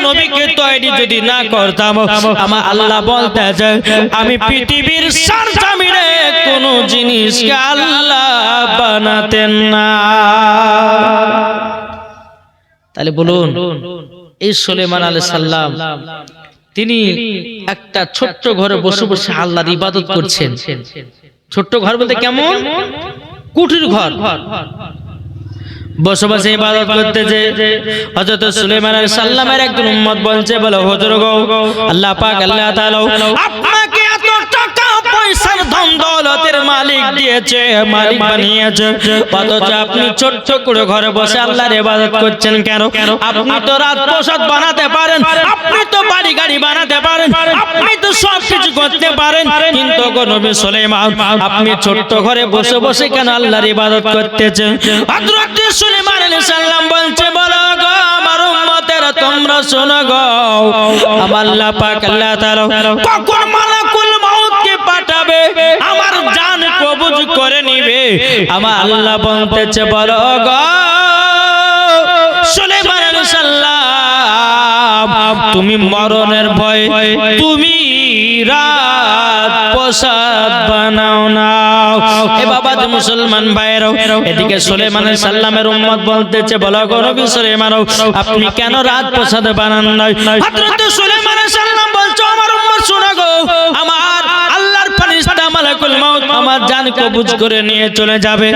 নবীকে তৈরি যদি না করতাম, আমার আল্লাহ বলতেছে আমি পৃথিবীর সরজমিনে কোন জিনিসকে আল্লাহ বানাতেন না। তাহলে বলুন, এই সুলাইমান আলাইহিস সালাম তিনি একটা ছোট্ট ঘরে বসে বসে আল্লাহর ইবাদত করছেন। ছোট্ট ঘর বলতে কেমন? কুটির ঘর। বসে বসে ইবাদত করতেছে। হযরত সুলাইমান আলাইহিস সালামের একজন উম্মত বলছে, বলো হুজুর গো, আল্লাহ পাক আল্লাহ তাআলা আপনাকে এত টাকা পয়সার ধন দৌলতের মালিক দিয়েছে, মালিক বানিয়েছে, অথচ আপনি ছোট্ট করে ঘরে বসে আল্লাহর ইবাদত করছেন কেন? আপনি তো রাজপ্রাসাদ বানাতে পারেন, আপনি তো বাড়ি গাড়ি বানাতে পারেন, আপনি তো সব কিছু করতে পারেন, কিন্তু গো নবী সুলাইমান আপনি ছোট্ট ঘরে বসে বসে কেন আল্লাহর ইবাদত করতেছেন? হযরত সুলাইমান আলাইহিস সালাম বলছে, বলো গো আমার উম্মতেরা তোমরা শোনো গো, আমার আল্লাহ পাক আল্লাহ তাআলা কখন মালাকুল মউতকে পাঠাবে, আমার জান কবজ করে নিবে, আমার আল্লাহ বলতেছে বলো গো সুলাইমান আলাইহিস সালাম তুমি মরণের ভয় তুমি রাত প্রসাদ বানাও না। এ বাবা যে মুসলমান ভাইরাও, এদিকে সুলাইমান আলাইহিস সালামের উম্মত বলতেছে বলো গো নবী সুলাইমান আপনি কেন রাত প্রসাদ বানান নাই? হযরত সুলাইমান আলাইহিস সালাম বলছো আমার উম্মত শোনো গো, আমার আল্লাহর ফেরেশতা মালাকুল মউত আমার জান কবজ করে নিয়ে চলে যাবে,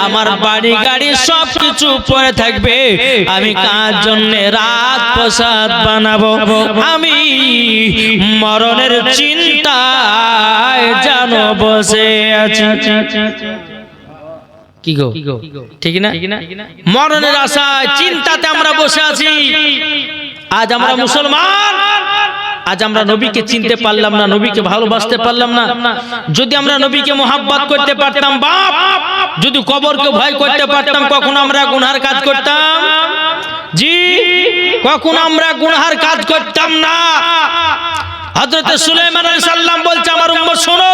আমার বাড়ি গাড়ি সব কিছু পড়ে থাকবে, আমি কার জন্য রাত প্রসাদ বানাবো? আমি মরণের চিন্তায় জানো বসে আছি। কি গো ঠিক না? মরণের আশায় চিন্তাতে আমরা বসে আছি। আজ আমরা মুসলমান, আজ আমরা নবীকে চিনতে পারলাম না, নবীকে ভালোবাসতে পারলাম না। যদি আমরা নবীকে মোহাব্বত করতে পারতাম বাপ, যদি কবরকে ভয় করতে পারতাম, কখন আমরা গুনার কাজ করতাম? জি, কখন আমরা গুনার কাজ করতাম না। হযরত সুলাইমান আলাইহিস সালাম বলছে আমার উম্মত শোনো,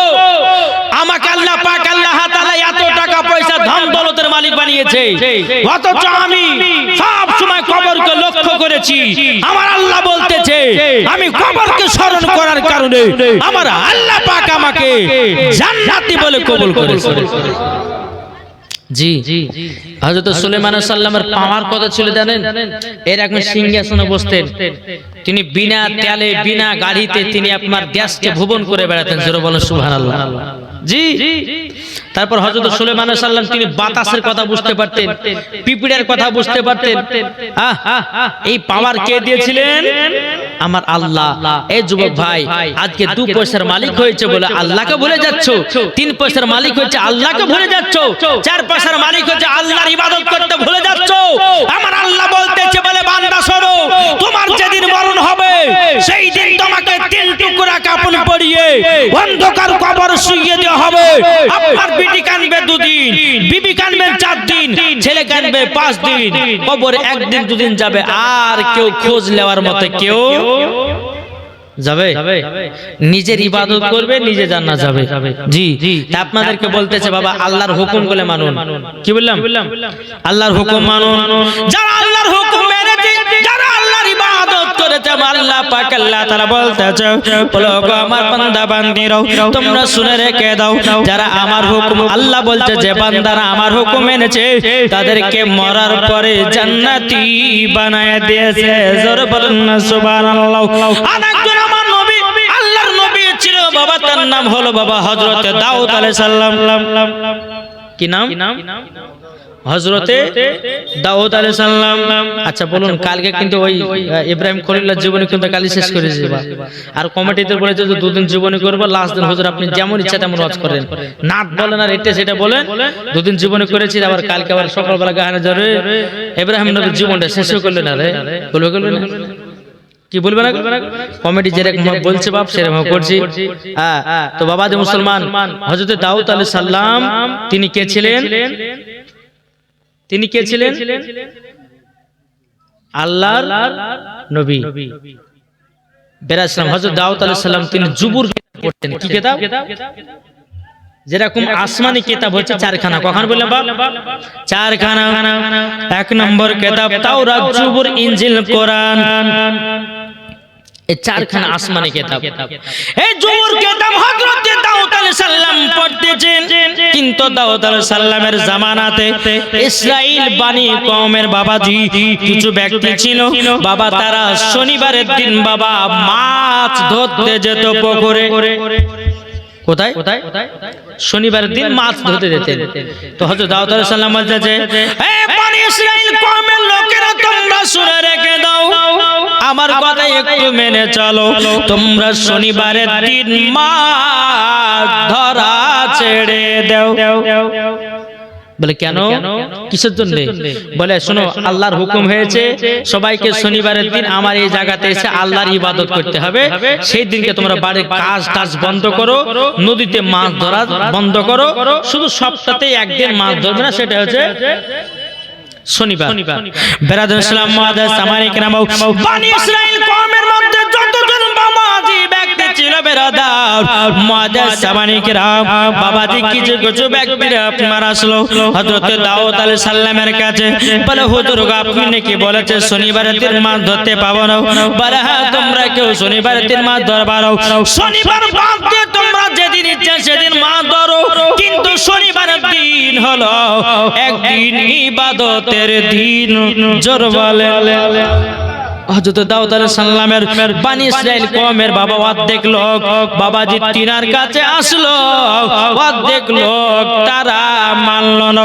আমাকে আল্লাহ পাক আল্লাহ তাআলা এত টাকা পয়সা ধন দৌলতের মালিক বানিয়েছে, অথচ আমি সব সময় কবরকে লক্ষ্য করেছি। আমার আল্লাহ বলতেছে আমি কবরকে স্মরণ করার কারণে আমার আল্লাহ পাক আমাকে জান্নাতি বলে কবুল করেছে। জি, হযরত সুলাইমান আলাইহিস সালামের পাওয়ার কথা ছিল জানেন? এরকম সিংহাসনে বসতেন তিনি, বিনা তেলে বিনা গাড়িতে তিনি আপনার দেশকে ভ্রমণ করে বেড়াতেন। জোরে বলেন সুবহানাল্লাহ। জি, তারপর হযরত সুলাইমান আলাইহিস সালাম তিনি বাতাসের কথা বুঝতে পারতেন, পিপিড়ের কথা বুঝতে পারতেন। এই পাওয়ার কে দিয়েছিলেন? আমার আল্লাহ। এই যুবক ভাই, আজকে 2 পয়সার মালিক হয়েছে বলে আল্লাহকে ভুলে যাচ্ছো, 3 পয়সার মালিক হয়েছে আল্লাহকে ভুলে যাচ্ছো, 4 পয়সার মালিক হয়েছে আল্লাহর ইবাদত করতে ভুলে যাচ্ছো। আমার আল্লাহ বলতেছে বলে বান্দা শোনো, তোমার যেদিন মরণ হবে সেই দিন তোমাকে 3 টুকরা কাপড় পরিয়ে অন্ধকার কবর শুইয়ে দেওয়া হবে। আপনার বিটি কানবে 2 দিন, বিবি কানবে 4 দিন, ছেলে কানবে 5 দিন, কবরে 1 দিন 2 দিন যাবে, আর কেউ খোঁজ নেওয়ার মতো কেউ যাবে? নিজের ইবাদত করবে, নিজে জান্নাত যাবে। জি, আপনাদেরকে বলতেছে বাবা আল্লাহর হুকুম গুলো মানুন। কি বললাম? আল্লাহর হুকুম মানুন। যারা আল্লাহর হুকুম মেনেছে, যারা আল্লাহর ইবাদত করেছে, আল্লাহ পাক আল্লাহ তাআলা বলতেছে বলো গো আমার বান্দা বান্দিরাও তোমরা শুনে রেখে দাও, যারা আমার হুকুম, আল্লাহ বলছে যে বান্দারা আমার হুকুম মেনেছে তাদেরকে মরার পরে জান্নাতি বানায় দিয়েছে। জোরে বলেন না সুবহানাল্লাহ। আরেকজন আমার নবী, আল্লাহর নবী ছিল বাবা, তার নাম হলো বাবা হযরত দাউদ আলাইহিস সালাম। কি নাম? হযরতে দাউদ আলাইহিস সালাম। আচ্ছা বলুন, কালকে কিন্তু ওই ইব্রাহিম খলিলুল্লাহর জীবনী কিন্তু কালি শেষ করেছি আর কমিটিতে বলেছে যে 2 দিন জীবনী করব, লাস্ট দিন হুজুর আপনি যেমন ইচ্ছা তেমন ওয়াজ করেন, নাট বলেন আর এটা সেটা বলেন। 2 দিন জীবনী করেছি, আবার কালকে আবার সকালবেলা গানে জরে ইব্রাহিম নবীর জীবনটা শেষ করলেন। আরে বলবে না কি বলবে না? কমিটি যেরকম বলছে বাপ সেরকম করছি। তো বাবা যে মুসলমান, হযরত দাউদ আলাইহিস সালাম তিনি কে ছিলেন? তিনি কে ছিলেন? আল্লাহর নবী। বেরাসলাম হযরত দাউদ আলাইহিস সালাম তিনি জুবুর পড়তেন। কি কিতাব? যেরকম আসমানি কিতাব হচ্ছে 4খানা। কখন বললাম বাপ? 4খানা। 1 নম্বর কিতাব তাওরাত, জুবুর, ইনজিল, কোরআন। এই চারখানা আসমানি কিতাব, এই জবুর কিতাব হযরত দাউদ আলাইহিস সালাম পড়তেছেন। কিন্তু দাউদ আলাইহিস সালামের জামানাতে ইসরাইল বানি কওমের বাবাজি কিছু ব্যক্তি ছিল বাবা, তারা শনিবারের দিন বাবা মাছ ধরতে যেত পুকুরে। কোথায়? শনিবারের দিন মাছ ধরতে যেতেন। তো হযরত দাউদ আলাইহিস সালাম বলতেছে, হে বনি ইসরাইল কওমের লোকেরা, তোমরা শুনে রেখে দাও, আমার কথা একটু মেনে চলো। তোমরা শনিবারের দিন মাছ ধরা ছেড়ে দাও। বলে কেন, কিসের জন্য? বলে শোনো, আল্লাহর হুকুম হয়েছে সবাইকে শনিবারের দিন আমার এই জায়গাতে এসে আল্লাহর ইবাদত করতে হবে। সেই দিনকে তোমরা বাড়ির কাজ টাজ বন্ধ করো, নদীতে মাছ ধরা বন্ধ করো, শুধু সপ্তাহে একদিন মাছ ধরবে না, সেটা হচ্ছে শনিবার। বেরাদুল ইসলাম মুআদ্দাস সামানি কেরাম, বনি ইসরাইল কওমের মধ্যে যতজন বাবাজি ব্যক্তি ছিল বেরাদার মুআদ্দাস সামানি কেরাম, বাবাজি কিছু কিছু ব্যক্তিরা আপনার আসলো হযরত দাউদ আলাইহিস সালামের কাছে। বলে হুজুর গো, আপনি নাকি বলেছে শনিবারের দিন মাছ ধরতে পাবো না। বলে হ্যাঁ, তোমরা কেউ শনিবারের দিন মাছ ধরবা না, শনিবার বাদ দিয়ে তোমরা যেদিন ইচ্ছা সেদিন মাছ ধরো, কিন্তু শনিবারের দিন হলো একদিন ইবাদতের দিন। জোর বলে। হযরত দাউদ আলাইহিস সালামের বনি ইসরাইল কওমের বাবা অর্ধেক লোক বাবাজি তিনার কাছে আসলো, অর্ধেক লোক তারা মানলো না।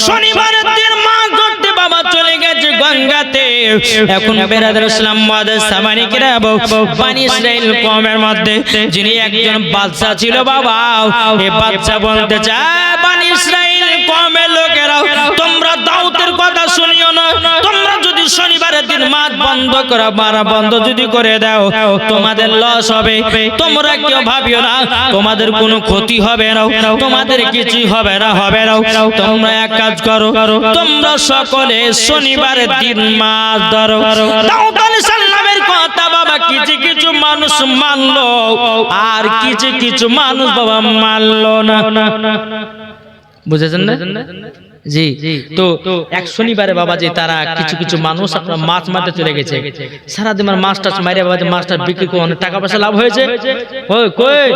শনিবারের দিন মাছ ধরতে বাবা চলে গেছে গঙ্গাতে। এখন বেরাদুল ইসলাম মুআদ্দাস সামানি কেরাম, বনি ইসরাইল কওমের মধ্যে যিনি একজন বাদশা ছিল বাবা, এই বাদশা বলতে চায়, বনি ইসরাইল কওমের লোকেরা, তোমরা দাউদের কথা শুনিও না। তোমরা যদি শনিবারের দিন মাছ বন্ধ করা মারা বন্ধ যদি করে দাও, তোমাদের লস হবে। তোমরা কেউ ভাবিও না তোমাদের কোনো ক্ষতি হবে না, তোমাদের কিছুই হবে না, হবে না। তোমরা এক কাজ করো, তোমরা সকলে শনিবারের দিন মাছ ধরো। দাউদ আলাইহিস সালামের কথা বাবা কিছু কিছু মানুষ মানলো, আর কিছু কিছু মানুষ বাবা মানলো না। বুঝেছেন না? জি। তো এক শনিবারে বাবাজি তারা কিছু কিছু মানুষ আপনার মাছ মারতে চলে গেছে। সারাদিন মাছ টাছ মারে বাবাজি মাছটা বিক্রি করে অনেক টাকা পয়সা লাভ হয়েছে। ওই কই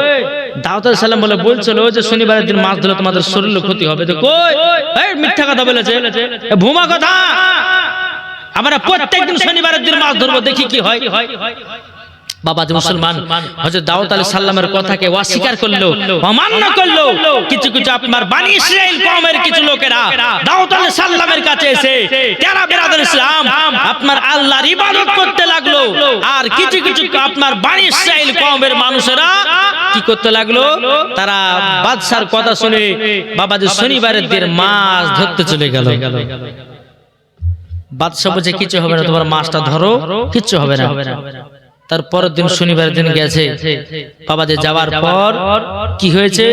দাউদ আলাইহিস সালাম বলছিল যে শনিবারের দিন মাছ ধরলে তোমাদের শরীরের ক্ষতি হবে। তো কই এই মিথ্যা কথা বলেছে, ভুমা কথা। আমরা প্রত্যেকদিন শনিবারের দিন মাছ ধরবো, দেখি কি হয়। বাবাজি মুসলমান হযরত দাউদ আলাইহিস সালামের কথাকে অস্বীকার করলো, অমান্য করলো। কিছু কিছু আপনার বনি ইসরাইল কওমের কিছু লোকেরা দাউদ আলাইহিস সালামের কাছে এসে তারা বেরাদুল ইসলাম আপনার আল্লাহর ইবাদত করতে লাগলো। আর কিছু কিছু আপনার বনি ইসরাইল কওমের মানুষেরা কি করতে লাগলো, তারা বাদশার কথা শুনে বাবাজি শনিবারের দিন মাছ ধরতে চলে গেল। বাদশা বলছে কিছু হবে না, তোমার মাছটা ধরো, কিচ্ছু হবে না। তারপরের দিন শনিবারের দিন গেছে বাবাজি, যাওয়ার পর কি হয়েছে,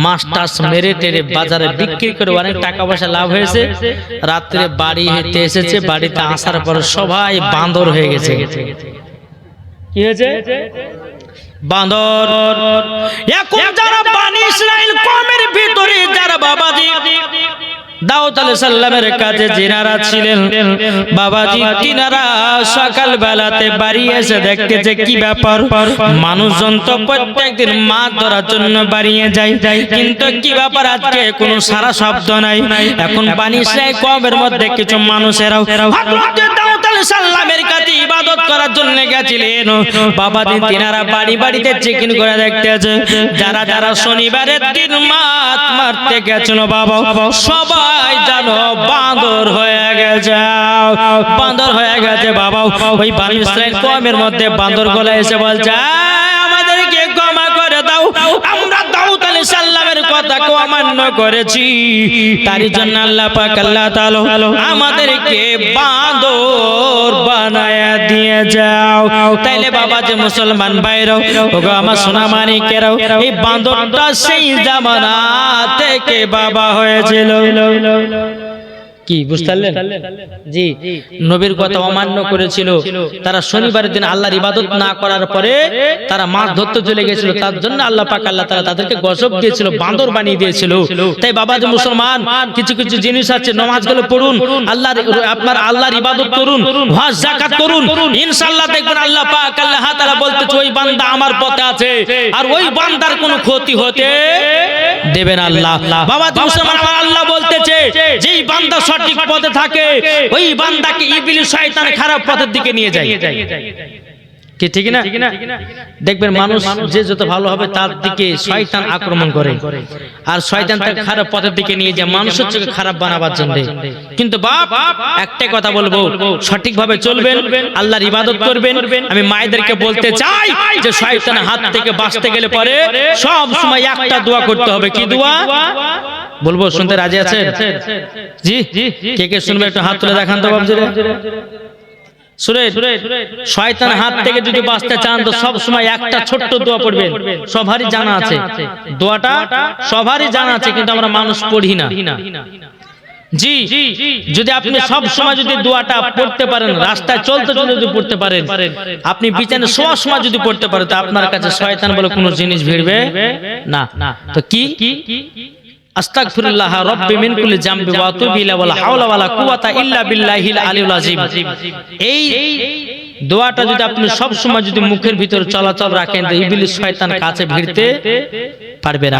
মাছ টাছ মেরে টেরে বাজারে বিক্রি করে অনেক টাকা পয়সা লাভ হয়েছে। রাত্রে বাড়ি হেঁটে এসেছে, বাড়িতে আসার পর সবাই বান্দর হয়ে গেছে। কি হয়েছে, বান্দর। এখন যারা বনি ইসরাইল কওমের ভিতরে যারা বাবাজি দাউদ আলাইহিস সালামের কাছে জিনারা ছিলেন বাবাজি, তিনারা সকাল বেলাতে বাড়ি এসে দেখতেছে কি ব্যাপার, মানুষজন তো প্রত্যেকদিন মাছ ধরার জন্য বাড়িয়ে যায়, কিন্তু কি ব্যাপার আজকে কোনো সারা শব্দ নাই। এখন বনি ইসরাইল কওমের মধ্যে কিছু মানুষেরাও হযরত দাউদ আলাইহিস সালামের কাছে ইবাদত করার জন্য গেছিলেন বাবাজি। তিনারা বাড়ি বাড়িতে চেকিং করে দেখতেছে যারা যারা শনিবারের দিন মাছ মারতে গেছিল বাবা, সবাই জানো বান্দর হয়ে গেছে, বান্দর হয়ে গেছে বাবা। ওই বনি ইসরাইল কওমের মধ্যে বান্দর গুলো এসে বলছে, আমাদেরকে ক্ষমা করে দাও, আমরা দাউদ আলাইহিস সালামের কথাকে অমান্য করেছি, তার জন্য আল্লাহ পাক আল্লাহ তাআলা আমাদেরকে বান্দর বানায়া দিয়ে যাও। তাইলে বাবা যে মুসলমান ভাইরাও, ওগো আমার সোনা মানিকেরাও, এই বান্দরটা সেই জামানা থেকে বাবা হয়েছিল। কি বুঝতে পারলেন? জি, নবীর কথা অমান্য করেছিল, তারা শনিবারের দিন আল্লাহর ইবাদত না করার পরে তারা মাছ ধরতে চলে গেছিল, তার জন্য আল্লাহ পাক আল্লাহ তাআলা তাদেরকে গজব দিয়েছিল, বান্দর বানিয়ে দিয়েছিল। তাই বাবাজি মুসলমান, কিছু কিছু জিনিস আছে, নামাজগুলো পড়ুন, আল্লাহর ইবাদত করুন, হজ যাকাত করুন, ইনশাআল্লাহ দেখবেন আল্লাহ পাক আল্লাহ তাআলা বলতেছে ওই বান্দা আমার পথে আছে, আর ওই বান্দার কোনো ক্ষতি হতে দেবে না আল্লাহ। বাবাজি মুসলমান, আমার আল্লাহ বলতেছে যেই বান্দা সঠিক পথে থাকে ওই বান্দাকে ইবলিস শয়তান খারাপ পথের দিকে নিয়ে যায়। কি ঠিক না? দেখবেন মানুষ যে যত ভালো হবে তার দিকে শয়তান আক্রমণ করে, আর শয়তান তাকে খারাপ পথের দিকে নিয়ে যায় মানুষের চোখে খারাপ বানাবার জন্য। কিন্তু বাপ একটাই কথা বলবো, সঠিকভাবে চলবেন, আল্লাহর ইবাদত করবেন। আমি মায়েদেরকে বলতে চাই যে শয়তানের হাত থেকে বাঁচতে গেলে পরে সব সময় একটা দোয়া করতে হবে। কি দোয়া বলবো? শুনতে রাজি আছেন? জি, কে কে শুনবে একটু হাত তুলে দেখান তো বাবজিরা। শয়তানের হাত থেকে যদি বাঁচতে চান তো সব সময় একটা ছোট্ট দোয়া পড়বেন। সবারই জানা আছে দোয়াটা, সবারই জানা আছে, কিন্তু আমরা মানুষ পড়ি না। জি, যদি আপনি সব সময় যদি দোয়াটা পড়তে পারেন, রাস্তায় চলতে চলতে যদি পড়তে পারেন, আপনি বিছানে শোয়ার সময় যদি পড়তে পারেন, তো আপনার কাছে শয়তান বলে কোনো জিনিস ভিড়বে না। তো কি? আস্তাগফিরুল্লাহ রাব্বি মিন কুল্লি জামবি ওয়া আতুবু ইলাইহি ওয়া লা হাওলা ওয়া লা কুওয়াতা ইল্লা বিল্লাহিল আলিয়্যিল আযীম। এই দোয়াটা যদি আপনি সব সময় যদি মুখের ভিতর চলাচল রাখেন, তো ইবলিস শয়তান কাছে ভিড়তে পারবে না।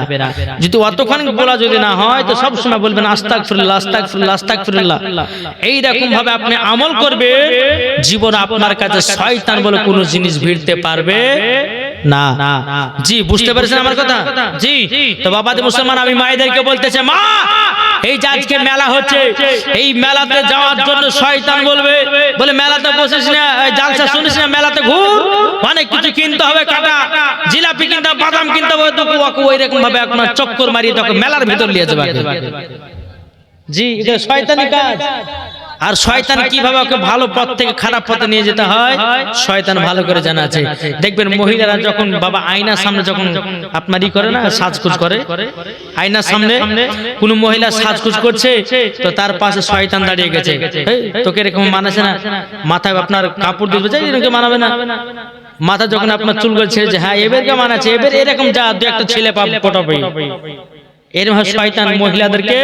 যদি অতক্ষণ বলা যদি না হয় তো সব সময় বলবেন আস্তাগফিরুল্লাহ আস্তাগফিরুল্লাহ আস্তাগফিরুল্লাহ। এই রকম ভাবে আপনি আমল করবেন, জীবন আপনার কাছে শয়তান বলে কোনো জিনিস ভিড়তে পারবে না। জি, বুঝতে পেরেছেন আমার কথা? জি। তো বাবাজি মুসলমান, আমি মায়েদেরকে বলতেছে, মা এই যে আজকে মেলা হচ্ছে, এই মেলাতে যাওয়ার জন্য শয়তান বলবে, বলে মেলাতে বসিস না, জালসা শুনিস না, মেলাতে ঘুর, অনেক কিছু কিনতে হবে, কাটা জিলাপি কিনতে হবে, বাদাম কিনতে হবে, তো ওই রকম ভাবে আপনার চক্কর মারিয়ে তখন মেলার ভিতর নিয়ে যাবে। জি, এটা শয়তানি কাজ। আর শয়তান কিভাবে ওকে ভালো পথ থেকে খারাপ পথে নিয়ে যেতে হয় শয়তান ভালো করে জানা আছে। দেখবেন মহিলারা যখন বাবা আয়নার সামনে যখন আপনার ই করে না, সাজগুজ করে, আয়নার সামনে কোন মহিলা সাজগুজ করছে, তো তার পাশে শয়তান দাঁড়িয়ে গেছে, তোকে এরকম মানাছে না, মাথায় আপনার কাপড় দিবে, যাই এরকম মানাবে না। মাথা যখন আপনার চুল করছে যে হ্যাঁ এবারকে মানাচ্ছে, এবার এরকম যা দু একটা ছেলে পটাবে, এরকম শয়তান মহিলাদেরকে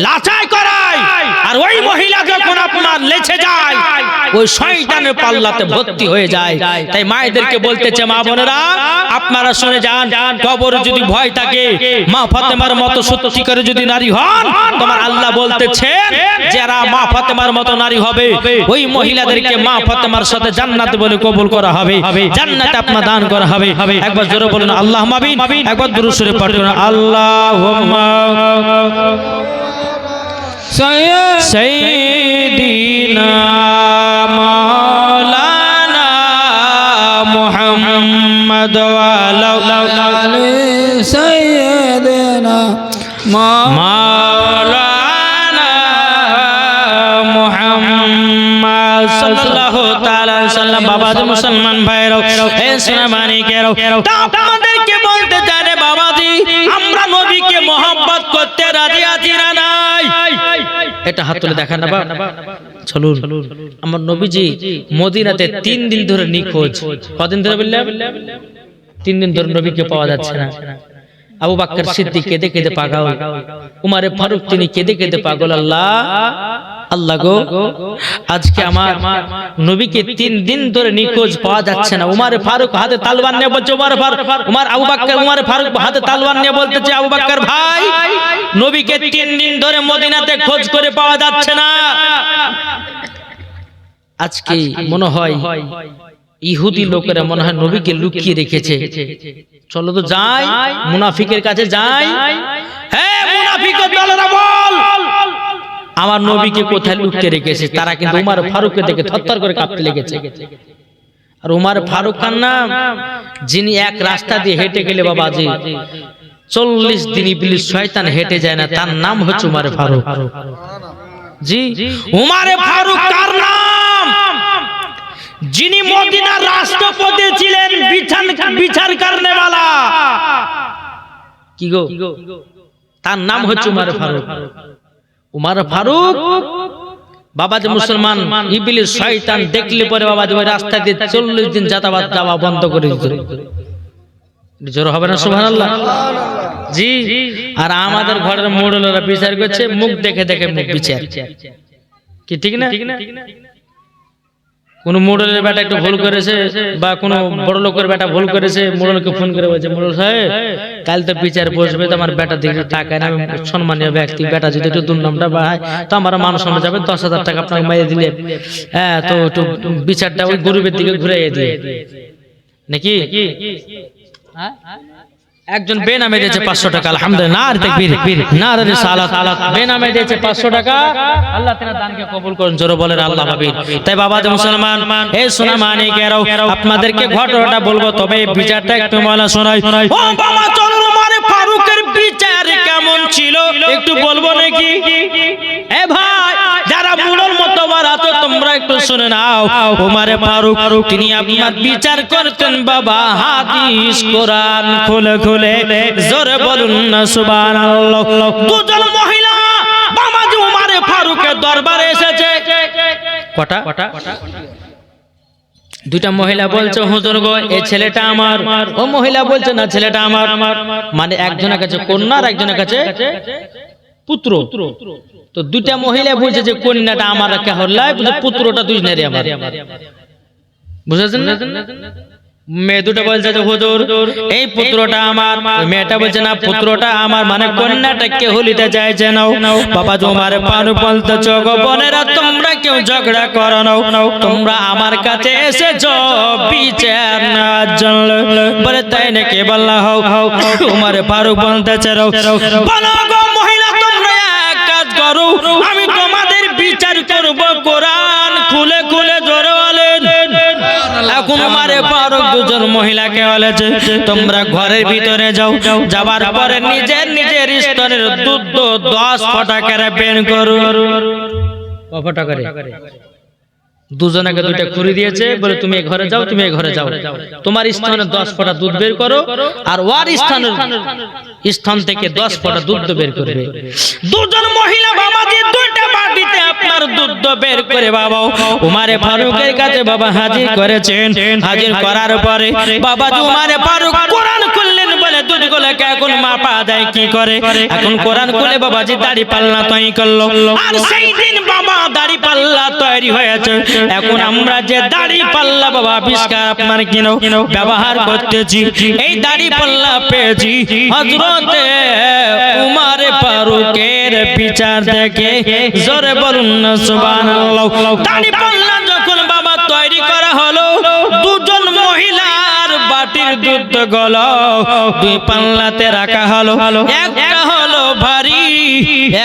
লাচাই করায়। আর ওই মহিলা যখন আপনার লেছে যায়, ওই শয়তানের পাল্লাতে ভর্তি হয়ে যায়। তাই মায়েদেরকে বলতেছে, মা বোনেরা আপনারা শুনে যান, কবর যদি ভয় থাকে, মা ফাতেমার মতো সত্যিকারে যদি নারী হন, তোমার আল্লাহ বলতেছেন যারা মা ফাতেমার মতো নারী হবে ওই মহিলাদেরকে মা ফাতেমার সাথে জান্নাত বলে কবুল করা হবে, জান্নাতে আপনার দান করা হবে। একবার জোরে বলুন আল্লাহুম্মা আমিন, একবার দুরূদ শরীফ পাঠ করুন আল্লাহুম্মা সাইয়্যিদিনা মাওলানা মুহাম্মদ ওয়া আলা আলি সাইয়্যিদিনা মাওলানা মুহাম্মদ সাল্লাল্লাহু তাআলা সাল্লাম। বাবাজি মুসলমান ভাইরাও, হে সোনামানিকেরাও, আপনাদেরকে বলতে জানে বাবাজি, আমরা নবীকে মহব্বত করতে রাজি আছি না নাই? এটা হাত তুলে দেখান না বাবা। চলুন, আমার নবীজি মদিনাতে 3 দিন ধরে নিখোঁজ। কদিন ধরে বললাম? 3 দিন ধরে নবীকে পাওয়া যাচ্ছে না। আবু বকর সিদ্দিক কেঁদে কেঁদে পাগল, উমরে ফারুক তিনি কেঁদে কেঁদে পাগল। আল্লাহ আল্লাহ গো, আজকে আমার নবীকে 3 দিন ধরে নিখোঁজ পাওয়া যাচ্ছে না। উমর ফারুক হাতে তলোয়ার নিয়ে বলছে, আবু বকর উমর ফারুক হাতে তলোয়ার নিয়ে বলতেছে, আবু বকর ভাই, নবীকে 3 দিন ধরে মদিনাতে খোঁজ করে পাওয়া যাচ্ছে না। আজকে মনে হয় ইহুদি লোকেরা মনে হয় নবীকে লুকিয়ে রেখেছে। চলো তো যাই, মুনাফিকের কাছে যাই। হে মুনাফিকের দলেরা বল, আমার নবীকে কোথায় লুকিয়ে রেখেছে? তারা কিন্তু উমর ফারুককে দেখে থরথর করে কাঁপতে লেগেছে। আর উমর ফারুক কার নাম, যিনি এক রাস্তা দিয়ে হেঁটে গেলে বাবাজি 40 দিন ইবলিস শয়তান হেঁটে যায় না, তার নাম হচ্ছে উমর ফারুক। জি, উমর ফারুক কার নাম, যিনি মদিনার রাষ্ট্রপতি ছিলেন, বিচার করনে वाला। কি গো, তার নাম হচ্ছে উমর ফারুক। উমর ফারুক বাবাজি মুসলমান ইবলিস শয়তান দেখলে পরে বাবাজি ওই রাস্তা দিয়ে 40 দিন যাতায়াত যাওয়া বন্ধ করে দিত। জোর হবে না সুবহানাল্লাহ? জি। আর আমাদের ঘরের মোড়লেরা বিচার করছে মুখ দেখে দেখে মুখ বিচার, কি ঠিক না? কোন মোড়লের বেটা একটু ভুল করেছে বা কোন বড় লোকের বেটা ভুল করেছে, মোড়লকে ফোন করে বলছে মোড়ল সাহেব কাল তো বিচার বসবে, তো আমার বেটা দিকে টাকায় না, আমি সম্মানীয় ব্যক্তি, বেটা যদি একটু দুর্নামটা বাড়ায় তো আমার মান সম্মান যাবে, 10,000 টাকা আপনাকে মাইয়ে দিলে, হ্যাঁ তো একটু বিচারটা ওই গরিবের দিকে ঘুরাইয়ে দিয়ে নাকি। একজন বেনামে দিয়েছে 500 টাকা, আলহামদুলিল্লাহ, নারে তাকবীর, নারে রিসালাত, বেনামে দিয়েছে 500 টাকা, আল্লাহ তাআলা দানকে কবুল করুন, জোরে বলেন আল্লাহ হাবিব। তাই বাবাজি মুসলমান, এই সোনা মানিকেরাও আপনাদেরকে ঘটনাটা বলবো, তবে বিচারটা একটু মালা শোনাই। ও বাবা চলো, উমর ফারুকের বিচার কেমন ছিল একটু বলবো নাকি? এ ভাই যারা মুড়ল মতবার আছো তোমরা একটু শুনে নাও। উমর ফারুক তিনি আপনার বিচার করতেন বাবা হাদিস কোরআন খুলে খুলে, জোরে বলুন না সুবহানাল্লাহ। দুজন মহিলা বাবাজি উমর ফারুকের দরবারে এসেছে। কটা? দুইটা মহিলা বলছে হুজুর গো এই ছেলেটা আমার, ও মহিলা বলছে না ছেলেটা আমার, মানে একজনের কাছে কন্যা আর একজনের কাছে পুত্র। তো দুইটা মহিলা বলছে যে কন্যাটা আমার কেহল্লাই, পুত্রটা দুজনেরই আমার, বুঝেছেন না? মেয়ে দুটো বলছে যে হুজুর এই পুত্রটা আমার, মেয়েটা বলছে না পুত্রটা আমার, মানে কন্যাটা কেউ হলিতে চাইছে না। বাবা তোমার পানু বলতেছো গো বোনেরা তোমরা কেউ ঝগড়া করো না, তোমরা আমার কাছে এসেছো বিচার না জন্য, বলে তাই নাকি? বললা হও। উমর ফারুক বলতেছে বলো গো মহিলা তোমরা এক কাজ করো, আমি তোমাদের বিচার করব কোরআন খুলে খুলে, জোরে বলেন। এখন উমর ফারুক দুজন মহিলাকে বলেছে তোমরা ঘরের ভিতরে যাও, যাবার পরে নিজের নিজের স্তনের দুধ 10 ফোঁটা করে বের করো। কত ফোঁটা করে? দুজনকে দুইটা খুরি দিয়েছে, বলে তুমি এই ঘরে যাও, তুমি এই ঘরে যাও, তোমার স্থানে 10 ফোঁটা দুধ বের করো, আর ওর স্থান থেকে 10 ফোঁটা দুধ বের করবে। দুজন মহিলা বাবাজি দুইটা বাটিতে আপনার দুধ বের করে বাবা উমর ফারুকের কাছে বাবা হাজির করেছেন। হাজির করার পরে বাবাজি উমর ফারুক কোরআন খুললেন, বলে দুধগুলোকে এখন মাপা যায় কি করে? এখন কোরআন খুলে বাবাজি দাড়ি পাল্লা তৈরি করলো, আর সেই দিন বাবা দাড়ি পাল্লা তৈরি হয়েছে। এখন আমরা যে দাড়ি পাল্লা বাবা আবিষ্কার আপনার কিনো ব্যবহার করতেছি, এই দাড়ি পাল্লা পেয়েছি হযরতে উমর ফারুকের বিচার দেখে, জোরে বলুন না সুবহানাল্লাহ। দাড়ি পাল্লা যখন বাবা তৈরি করা হলো, দুজন মহিলার বাটির দুধ গুলো দুই পাল্লাতে রাখা হলো, একটা হলো ভারী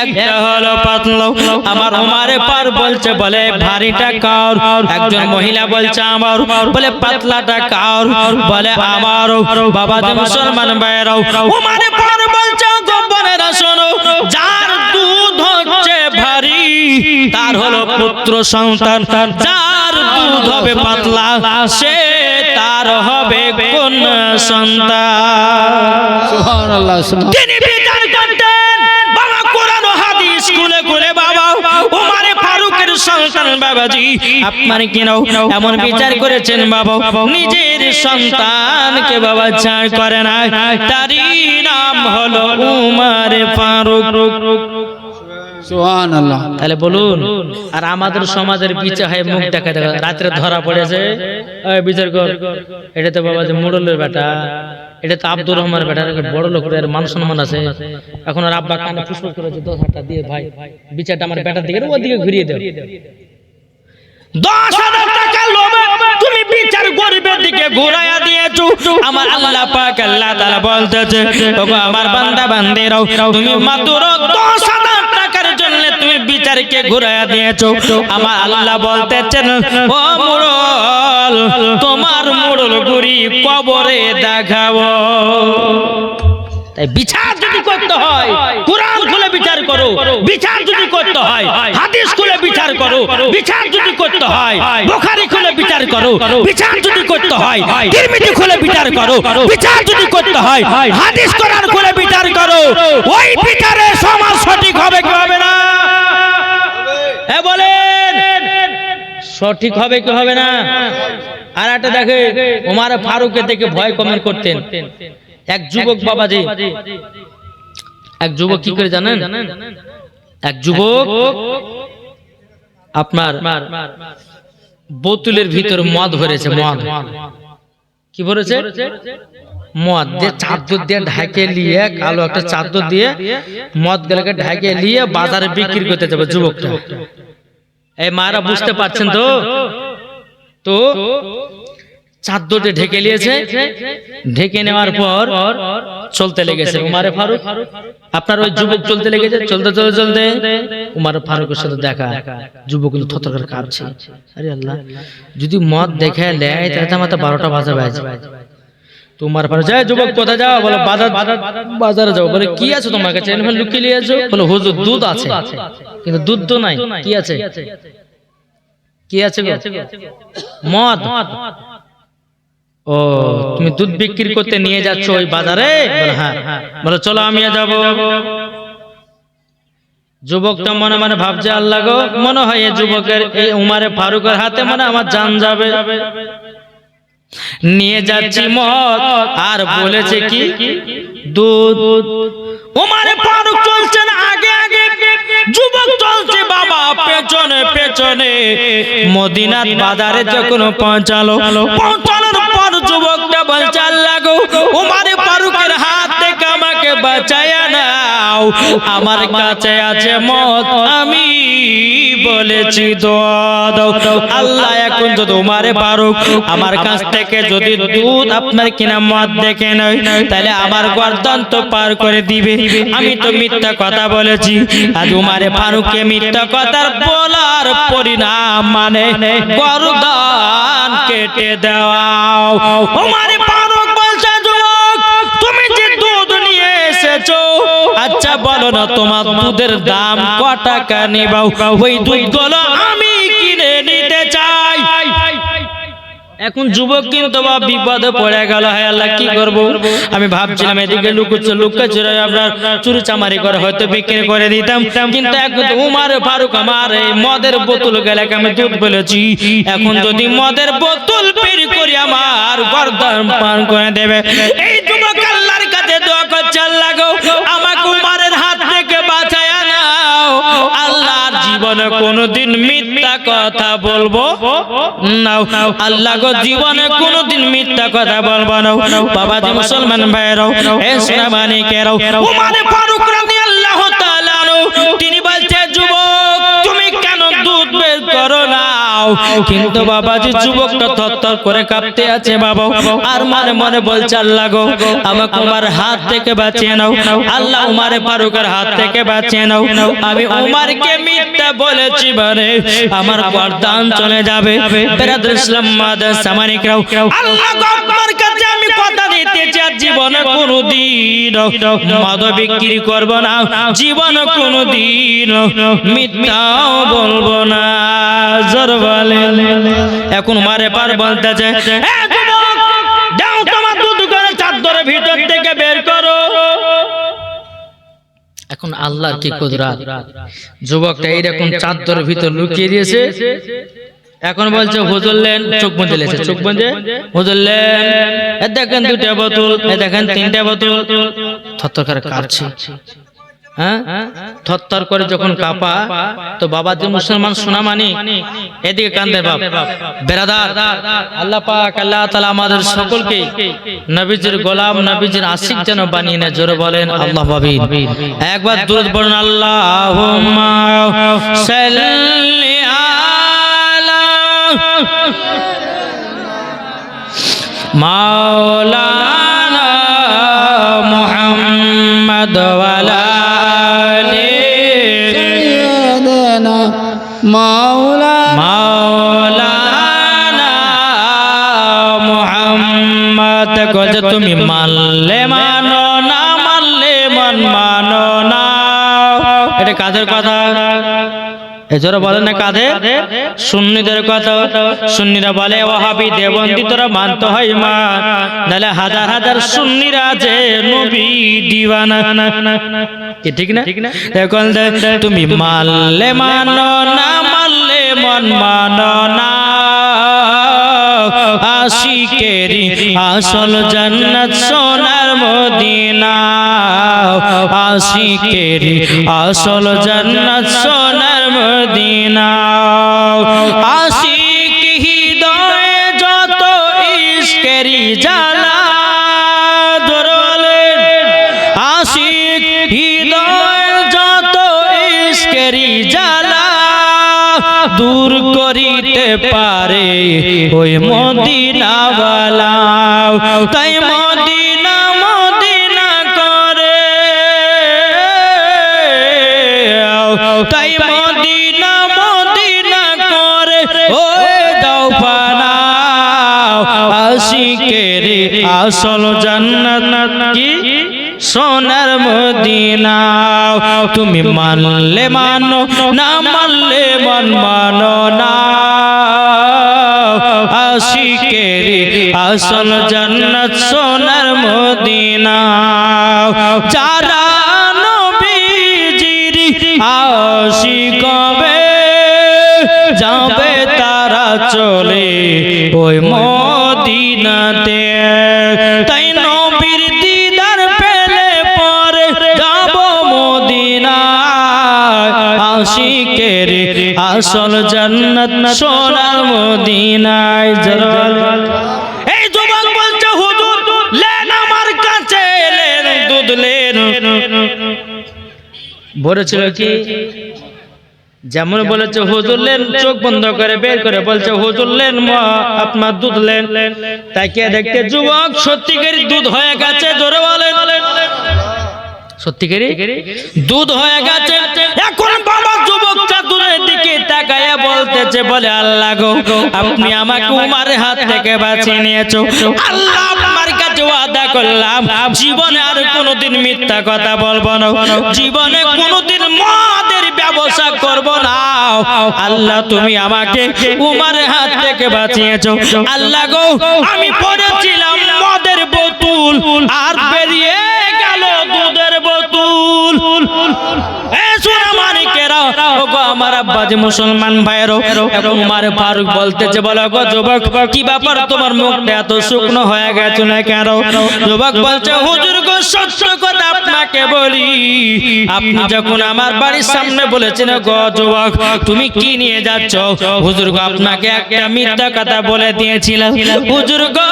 একটা হলো পাতলা। আমার উমর ফারুক বলছে বলে ভারীটা কার? একজন মহিলা বলছে আমার, বলে পাতলাটা কার? বলে আমার। বাবাজি মুসলমান ভাইরাও উমর ফারুক বলছে গোপনেরা শোনো, যার দুধ হচ্ছে ভারী তার হলো পুত্র সন্তান, যার দুধ হবে পাতলা সে তার হবে কন্যা সন্তান। সুবহানাল্লাহ। তিনি বিচার করতেন বাবা কোরআন ও হাদিস খুলে খুলে বাবা উমর ফারুকের সন্তান বাবাজি আপনার কিনো এমন বিচার করেছেন বাবা, নিজের সন্তানকে বাবা ছাড় করে না, তারই নাম হলো উমর ফারুক। সুবহানাল্লাহ। তাহলে বলুন, আর আমাদের সমাজের বিচার হয় মুখ দেখা দেখা, রাত্রে ধরা পড়েছে ওই বিচার কর, এটা তো বাবা যে মোড়লের বেটা, এটা তো আব্দুর রহমানের বেটা, বড় লোকের মান সম্মান আছে। এখন আর আব্বা কানে ফুসফুস করেছে 10,000 টাকা দিয়ে, ভাই বিচারটা আমার বেটার দিকে ওদিকে ঘুরিয়ে দাও। 10,000 টাকা লোভে তুমি বিচার গরিবের দিকে ঘুরাইয়া দিয়েছো। আমার আল্লাহ পাক আল্লাহ তাআলা বলতেছে ওগো আমার বান্দা বান্দিরাও, তুমি মাত্র 10,000 টাকার জন্য তুমি বিচারকে ঘুরাইয়া দিয়েছো। আমার আল্লাহ বলতেছেন ও মুড়ল, তোমার মুড়ল গুরি কবরে দেখাবো। তাই বিচার যদি করতে হয় কোরআন খুলে বিচার করো, বিচার যদি করতে হয় হাদিস খুলে বিচার করো, বিচার যদি করতে হয় বুখারী খুলে বিচার করো, বিচার যদি করতে হয় তিরমিজি খুলে বিচার করো, বিচার যদি করতে হয় হাদিস কোরআন খুলে বিচার করো। ওই বিচারে সমাজ সঠিক হবে কি হবে না? সঠিক হবে কি হবে না? আর একটা দেখে ওমর ফারুককে দেখে ভয় কমেন্ট করতেন এক যুবক বাবাজি। এক যুবক কি করে জানেন? এক যুবক আপনার বোতলের ভিতর মদ ভরেছে। মদ কি ভরেছে? মদ দিয়ে চাদর দিয়ে ঢাকে নিয়ে, কালো একটা চাদর দিয়ে মদ গুলোকে ঢাকে নিয়ে বাজারে বিক্রি করতে যাবে যুবকটা। এই মারা বুঝতে পারছেন তো? তো চাদরটা ঢেকে নিয়েছে, ঢেকে নেওয়ার পর চলতে লেগেছে উমারে ফারুক। আপনার ওই যুবক চলতে লেগেছে, চলতে চলতে চলতে উমারে ফারুকের সাথে দেখা। যুবক কিন্তু থরথর করে কাঁপছে। আরে আল্লাহ, যদি মদ দেখে নেয় তাহলে আমার তো 12টা বাজে বাজে। তোমার ফারুক যায়, যুবক কোথায় যাও? বলো বাজারে যাও। বলে কি আছে তোমার কাছে? লুকিয়ে নিয়েছো? বলো হুজুর দুধ আছে, কিন্তু দুধ তো নাই। কি আছে? কি আছে? মদ। ও, তুমি দুধ বিক্রি করতে নিয়ে যাচ্ছ ওই বাজারে? বলে হ্যাঁ। বলো চলো আমিও যাব। যুবকটা মনে মনে ভাবছে আল্লাহ গো, মনে হয় এই যুবকের, এই উমারে ফারুকের হাতে মনে আমার জান যাবে। নিয়ে যাচ্ছি মদ, আর বলেছে কি দুধ। উমারে ফারুক চলছেন আগে আগে, যুবক চলছে বাবা পেছনে পেছনে। মদিনার বাজারে যখন পৌঁছানোর পর যুবকটা বলছে আল্লাহ গো, উমারে ফারুকের হাত থেকে আমাকে বাঁচায়া নাও, আমার কাছে আছে মদ, আমি বলেছি দাও। আল্লাহ এখন যদি উমারে ফারুক আমার কাছ থেকে যদি দুধ আপনার কিনা মদ দেখে নয়, তাহলে আমার গর্দন তো পার করে দিবে। আমি তো মিথ্যা কথা বলেছি। আজ উমারে ফারুককে মিথ্যা কথার বলার পরিণাম মানে গর্দন কেটে দাও। উমারে ফারুক বলছে যুবক, তুমি যে দুধ নিয়ে এসেছো, আচ্ছা বলো না তোমার দুধের দাম কত টাকা নিবাও? ওই দুধগুলো আমি কিনে নিতে চাই। এখন যুবক কিন্তু বিপদে পড়ে গেল। হ্যাঁ আল্লাহ কি করব? আমি ভাবছিলাম এদিকে লুকাচ্ছে আপনার চুরি চামারি করে হয়তো বিক্রি করে দিতাম, কিন্তু এখন উমার ফারুক আমার এই মদের বোতল গেলে আমি দুধ বলেছি, এখন যদি মদের বোতল বের করি আমার গর্দন পান করে দেবে। এই যুবক আল্লাহর কাছে দোয়া করছে, আল্লাহ গো আমাকে উমারের হাত থেকে বাঁচায়া নাও। আল্লাহর জীবনে কোনোদিন মিথ্যা কথা বলবো না। আল্লাহ গো জীবনে কোনোদিন মিথ্যা কথা বলবো না। বাবাজি মুসলমান ভাইরাও, হে সোনামানিকেরাও, উমারে ফারুক রাদিয়াল্লাহু তাআলা তিনি বলছে যুবক তুমি কেন দুধ বের করো না? কিন্তু বাবাজি যুবকটা থরথর করে কাঁপতে আছে বাবা, আর মনে মনে বলছে আল্লাহ গো আমাকে উমার হাত থেকে বাঁচিয়ে নাও। আল্লাহ উমারে ফারুকের হাত থেকে বাঁচিয়ে নাও। আমি উমারকে মিথ্যা বলেছি মানে আমার গর্দান চলে যাবে। বেরাদুল ইসলাম মাদার সামানিকরাও, আল্লাহ আকবার কাছে আমি কথা দিতে চাই, জীবনে কোনোদিন মদ বিক্রি করব না, জীবনে কোনোদিন মিথ্যাও বলবো না। এখন মারে পার বলতেছে যাও তোমার দুধ করে চাদরের ভিতর থেকে বের করো। এখন আল্লাহর কি কুদরত, যুবকটা এইরকম চাদরের ভিতর লুকিয়ে দিয়েছে। এখন বলছে হুজুরলেন, চোখ বুঁজে লেছে, চোখ বুঁজে হুজুরলেন দেখেন 2টা বোতল, দেখেন 3টা বোতল। থরথর করে কাঁপছে। হ্যাঁ থরথর করে যখন কাঁপা, তো বাবাজি মুসলমান সোনামানি এদিকে কান্দে বাপ বেরাদার। আল্লাহ পাক আল্লাহ তাআলা আমাদের সকলকে নবীজির গোলাম, নবীজির আশিক যেন বানিয়ে নেয়। জোরে বলেন আল্লাহ আমিন। একবার দুরূদ পড়ুন, আল্লাহুম্মা সাল্লি আলা মাওলানা মুহাম্মদ ওয়া আলা মাওলানা মুহাম্মদ। কত তুমি মানলে মানো, না মানলে মানো না। এটা কাদের কথা? এজরা বলেন না কাদের? সুন্নিদের কথা। সুন্নিরা বলে ওয়াহাবি দেওবন্দি তোরা মানতে হয় মান, নাহলে হাজার হাজার সুন্নিরা আছে নবী দিওয়ানা। কি ঠিক না? এখন তুমি মানলে মানো, না মানলে মন মানো না আশিকেরি আসল জান্নাত সোনার মদিনা আশিকেরি আসল জান্নাত সোনার মদিনা আশিক হৃদয়ে যত ইশকেরি জ্বালা ধরলেন আশিক হৃদয়ে যত ইশকেরি জ্বালা দূর করিতে পারে ওই মদিনাওয়ালা তাই মদিনা মদিনা করে তাই মদিনা মদিনা করে ওই দাও পানা আশিকের আসল জান্নাত কি সোনার মদিনা তুমি মানলে মানো না মানলে মন মানো না আশিকের আসল জান্নাত সোনার মদিনা যারা নবীজির আশিক হবে যাবে তারা চলে ওই মদিনাতে তাই নবীর দিদার পেলে পরে যাব মদিনায় আশিকের আসল জান্নাত সোনার মদিনায় এই যুবক বলছে হুজুর লেন আমার কাছে লেন দুধ লেন বলেছিল কি যেমন বলেছে হুজুর লেন চোখ বন্ধ করে বের করে বলছে হুজুর লেন আপনার দুধ লেন তাকে দেখতে যুবক সত্যিকারী দুধ হয়ে গেছে জোরে বলেন সত্যিকারী দুধ হয়ে গেছে এখন বাবা যুবকটা দূরের দিকে তাকায়া বলতেছে বলে আল্লাহ গো আপনি আমাকে উমারের হাত থেকে বাঁচিয়ে নিয়েছো আল্লাহ আপনার কাছে ওয়াদা করলাম জীবনে আর কোনোদিন মিথ্যা কথা বলবো না জীবনে কোনোদিন মদের ব্যবসা করব না আল্লাহ তুমি আমাকে উমারের হাত থেকে বাঁচিয়েছো আল্লাহ গো আমি পড়েছিলাম মদের বোতল আর বেরিয়ে গেল দুধের বোতল আমার আব্বাজি মুসলমান ভাইয়েরও উমার ফারুক বলতেছে বলো গো যুবক কি ব্যাপার তোমার মুখটা এত শুকনো হয়ে গেছে না কেন যুবক বলছে হুজুর গো সত্য কথা আপনাকে বলি আপনি যখন আমার বাড়ির সামনে বলেছেন গো যুবক তুমি কি নিয়ে যাচ্ছ হুজুর গো আপনাকে একটা মিথ্যা কথা বলে দিয়েছিলাম হুজুর গো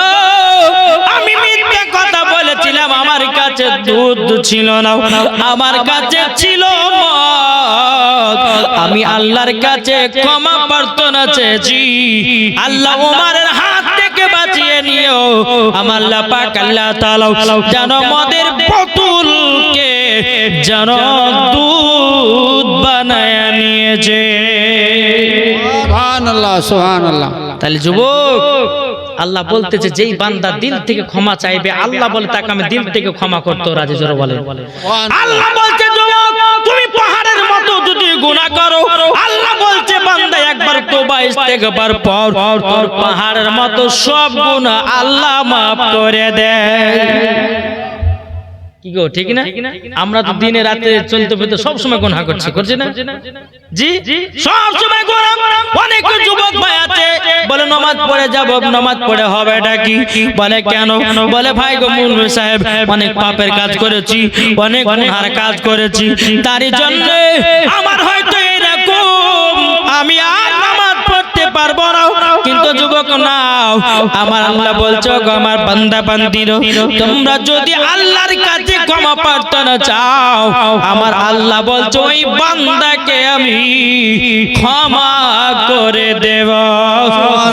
আমি মিথ্যা কথা বলেছিলাম আমার কাছে দুধ ছিল না আমার কাছে ছিল মদ আমি আল্লাহর কাছে ক্ষমা প্রার্থনা চেয়েছি আল্লাহ উমারের হাত থেকে বাঁচিয়ে নিও আমার আল্লাহ পাক আল্লাহ তাআলা যেন মদের বোতলকে যেন দুধ বানায় নিয়েছে সুবহানাল্লাহ সুবহানাল্লাহ তাহলে যুবক আল্লাহ বলতেছে যেই বান্দা দিল থেকে ক্ষমা চাইবে আল্লাহ বলে তাকে আমি দিল থেকে ক্ষমা করতে রাজি জোরে বলে আল্লাহ বলছে যুবক তুমি পাহাড়ের মতো যদি গুনাহ করো আল্লাহ বলছে বান্দা একবার তওবা ইস্তেগফার পর তোর পাহাড়ের মতো সব গুনাহ আল্লাহ maaf করে দেয় কি গো ঠিক না আমরা তো দিনে রাতে চলতে ফিরতে সব সময় গুনাহ করছি না জি সব সময় গুনাহ অনেক যুবক ভাই আছে বলে নামাজ পড়ে যাব নামাজ পড়ে হবে এটা কি বলে কেন বলে ভাই গো মুন্নি সাহেব অনেক পাপের কাজ করেছি অনেক গুনার কাজ করেছি তারই জন্য আমার হয়তো এরকম আমি আর নামাজ পড়তে পারবো না কিন্তু যুবক নাও আমার আল্লাহ বলছো গো আমার বান্দা বান্দিরো তোমরা যদি আল্লাহর কাছে ক্ষমা প্রার্থনা চাও আমার আল্লাহ বলছো ওই বান্দাকে আমি ক্ষমা করে দেব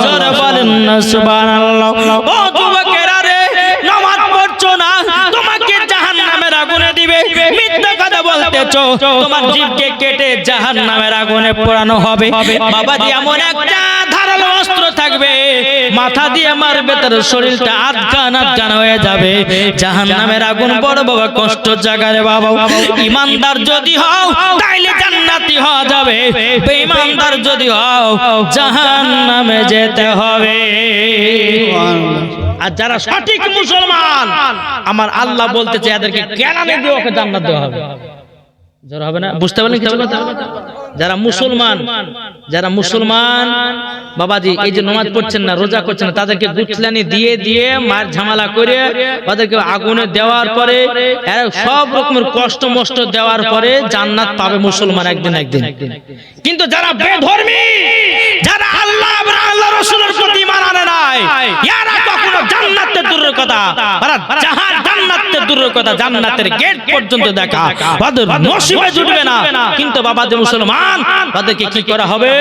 জোরে বলেন না সুবহানাল্লাহ ও যুবকেরা রে নামাজ পড়ছো না তোমাকে জাহান্নামের আগুনে দিবে মিথ্যা কথা বলতেছো তোমার জিভকে কেটে জাহান্নামের আগুনে পোড়ানো হবে বাবাজি এমন একটা ধারালো অস্ত্র থাকবে মাথা দিয়ে মারবে তার শরীরটা আটকান হয়ে যাবে জাহান্নামের আগুন বড় বাবা কষ্ট জায়গা রে বাবা ঈমানদার যদি হও তাইলে জান্নাতি হওয়া যাবে বেঈমানদার যদি হও জাহান্নামে যেতে হবে আর যারা সঠিক মুসলমান আমার আল্লাহ বলতেছে এদেরকে কেলানি দিয়ে ওকে জান্নাত দেওয়া হবে জোর হবে না বুঝতে পারলেন কিছু কথা যারা মুসলমান বাবাজি এই যে নামাজ পড়ছেন না, রোজা করছেন না, তাদেরকে গুছলানি দিয়ে দিয়ে মার ঝামেলা করে তাদেরকে আগুনে দেওয়ার পরে সব রকমের কষ্ট মষ্ট দেওয়ার পরে জান্নাত পাবে মুসলমান একদিন। কিন্তু যারা বেধর্মী, যারা আল্লাহ এবং আল্লাহ রাসূলের প্রতি ঈমান আনে নাই, এরা কখনো জান্নাতের দূরের কথা, জান্নাতের দূরের কথা, জান্নাতের গেট পর্যন্ত দেখা তাদের নসিবে জুটবে না। কিন্তু বাবাজি মুসলমান, তাদেরকে কি করা হবে?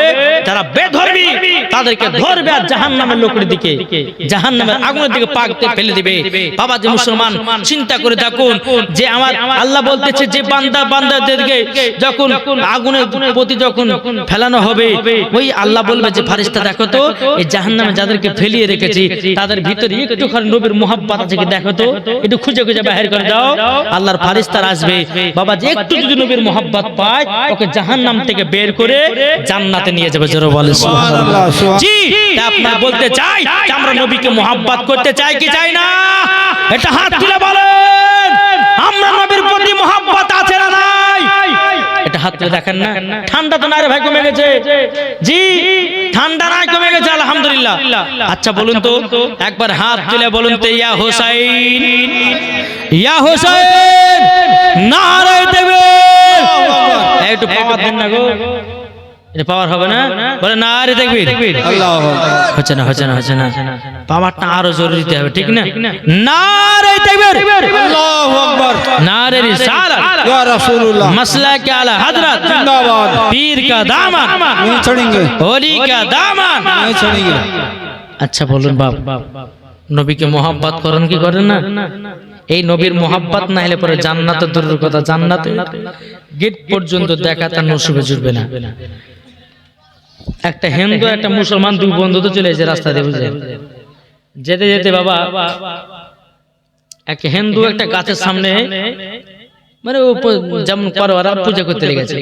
যারা বেধর্মী তাদেরকে ধরবে আর জাহান্নামের লোকের দিকে, জাহান্নামের আগুনের দিকে পাকতে ফেলে দিবে। বাবাজি মুসলমান, চিন্তা করে দেখুন যে আমার আল্লাহ বলতেছে যে বান্দাদেরকে যখন আগুনের প্রতি যখন ফেলানো হবে, ওই আল্লাহ বলবে যে ফারিস্তা দেখো তো এই জাহান্নামে যাদেরকে ফেলিয়ে রেখেছি তাদের ভিতরে একটুখানি নবীর মুহাব্বত আছে কি দেখো তো, একটু খুঁজে খুঁজে বাইরে করে দাও। আল্লাহর ফারিস্তারা আসবে, বাবা যে একটু যদি নবীর মুহাব্বত পায় ওকে জাহান্নাম থেকে বের করে জান্নাতে নিয়ে যাবে। জোরে বলেন সুবহানাল্লাহ। জি, আপনারা বলতে চাই যে আমরা নবীকে মুহাব্বত করতে চাই কি চাই না? এটা হাত তুলে বলেন, আমরা নবীর প্রতি মুহাব্বত আছে না নাই? এটা হাত তুলে দেখেন না। ঠান্ডা তো না রে ভাই, কমে গেছে। জি, ঠান্ডা নাই, কমে গেছে আলহামদুলিল্লাহ। আচ্ছা বলুন তো, একবার হাত তুলে বলুন তো, ইয়া হুসাইন, ইয়া হুসাইন, নারে তাকবীর। একটু পাওয়ার দেন না গো, এটা পাওয়ার হবে না? বলে নারে তাকবীর। আল্লাহু আকবার। হচ্ছে না পাওয়ারটা আরো জোরে দিতে হবে, ঠিক না? নারে তাকবীর, আল্লাহু আকবার। নারে রিসালাত, ইয়া রাসূলুল্লাহ, মাসলাক আলা হযরত, জিন্দাবাদ। পীর কা দামান नहीं छोड़ेंगे, ওলি কা দামান नहीं छोड़ेंगे। আচ্ছা বলুন বাপ, নবীকে মুহাব্বত করেন কি করেন না? এই নবীর মুহাব্বত না হলে পরে জান্নাতের দূরের কথা, জান্নাতে গেট পর্যন্ত দেখা তার নসিবে জুটবে না। একটা হিন্দু একটা মুসলমান দুই বন্ধু তো চলে এসেছে রাস্তা দিয়ে, বুঝলেন? যেতে যেতে বাবা এক হিন্দু একটা গাছের সামনে মানে যেমন করে ওরা পূজা করতে লেগেছে।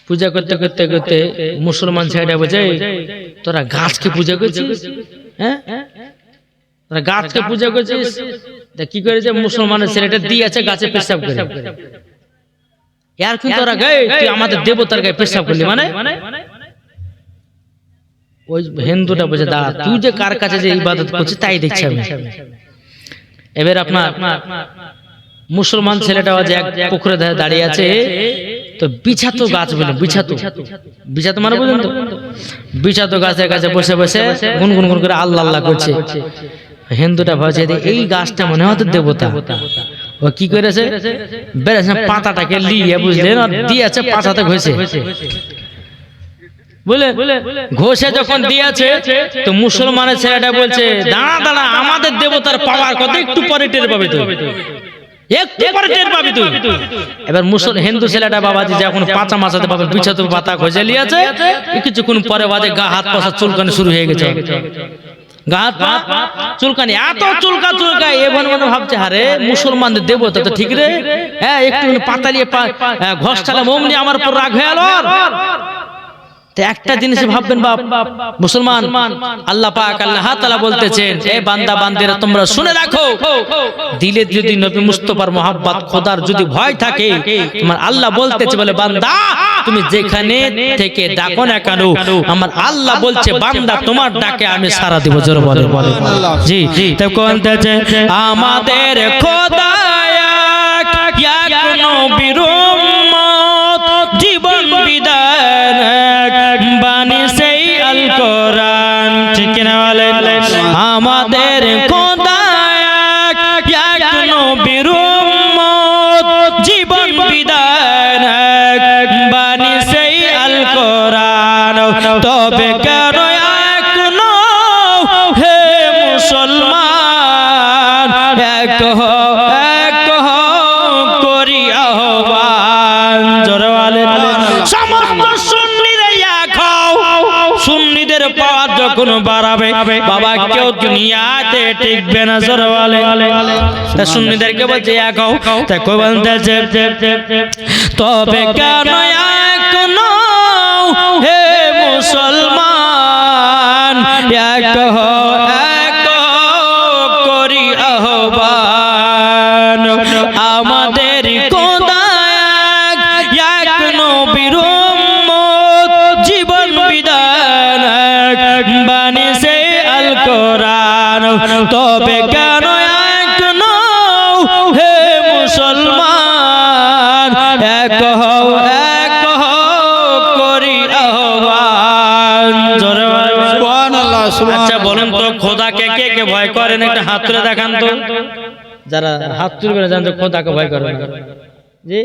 পূজা করতে করতে করতে মুসলমান ছেলেটা বলছে, তোরা গাছকে পূজা করছিস? হ্যাঁ, তোরা গাছকে পূজা করছিস? কি করেছে মুসলমানের ছেলেটা দিয়েছে গাছে পেশাব করে। ইয়ার কিন্তু ওরা গায়ে তুই আমাদের দেবতার গায়ে পেশাব করলি মানে? ওই হিন্দুটা বলছে, দাঁড়া, তুই যে কার কাছে যে ইবাদত করছিস তাই দেখছি আমি। এবার আপনার মুসলমান ছেলেটা যে এক পুকুরে দাঁড়িয়ে আছে, তো বিছাতো গাছ বলে, বিছাতো মানে বুঝলেন তো, বিছাতো গাছের কাছে বসে বসে গুনগুন করে আল্লাহ আল্লাহ করছে। হিন্দুটা ভাবছে এই গাছটা মনে হয় তো দেবতা। ও কি করেছে, বেড়েছে পাতাটাকে লিয়ে, বুঝলেন, আর দিয়েছে পাতাতে ঘষে, বুঝলে ঘষে যখন দিয়েছে, তো মুসলমানের ছেলেটা বলছে, দাঁড়া দাঁড়া, আমাদের দেবতার পাওয়ার কত একটু পরে টের পাবে তুই, একটু পরে টের পাবি তুই। এবার হিন্দু ছেলেটা বাবাজি যখন পাঁচা মাছাতে পাবে বিছাতে পাতা খোঁজে লিয়েছে, কিছুক্ষণ পরে বাদে গা হাত পাশা চুলকানি শুরু হয়ে গেছে। গা হাত পা চুলকানি, এত চুলকা এবার মনে ভাবছে, হারে মুসলমানদের দেবতা তো ঠিক রে, হ্যাঁ একটু পাতা নিয়ে ঘষ চালাম অমনি আমার উপর রাগ হয়ে গেল। একটা জিনিস ভাববেন বাপ মুসলমান, আল্লাহ পাক আল্লাহ তাআলা বলতেছেন, এ বান্দা বান্দিরা তোমরা শুনে রাখো, দিলে যদি নবী মুস্তাফার মহব্বত খোদার যদি ভয় থাকে, তোমার আল্লাহ বলতেছে, বলে বান্দা তুমি যেখানে থেকে ডাকো না কেন, আমার আল্লাহ বলছে বান্দা তোমার ডাকে আমি সাড়া দিব। জোরে বলে জি, তো কোনটাছে আমাদের খোদা এক নবীর উম্মত, জীবন বিধান বাণী সেই আল কোরআন, ঠিক না বলেন? আমাদের খোদা এক নবীর উম্মত, জীবন বিধান বাণী সেই আল কোরআন, তবে কেন এক নও হে মুসলমান, এক করি আহ্বান। জোরে বলেন সমস্ত সুন্নিদের পাওয়ার যখন বাড়াবে বাবা, কেউ দুনিয়াতে টিকবে না। জোরে বলে সুন্নিদেরকে বলছে এক হও, তা কই বলতেছে তবে কেন এক নও হে মুসলমান, এক করি আহ্বান, আমাদের খোদা এক নবীর তবে কেন এক নও হে মুসলমান, এক হও করি আহ্বান। জোরে বলো সুবহানাল্লাহ, আচ্ছা বলুন তো খোদাকে কে কে ভয় করেন? একটা হাত তুলে দেখান তো, যারা হাত তুলবে না জানতো খোদাকে ভয় করে না। জি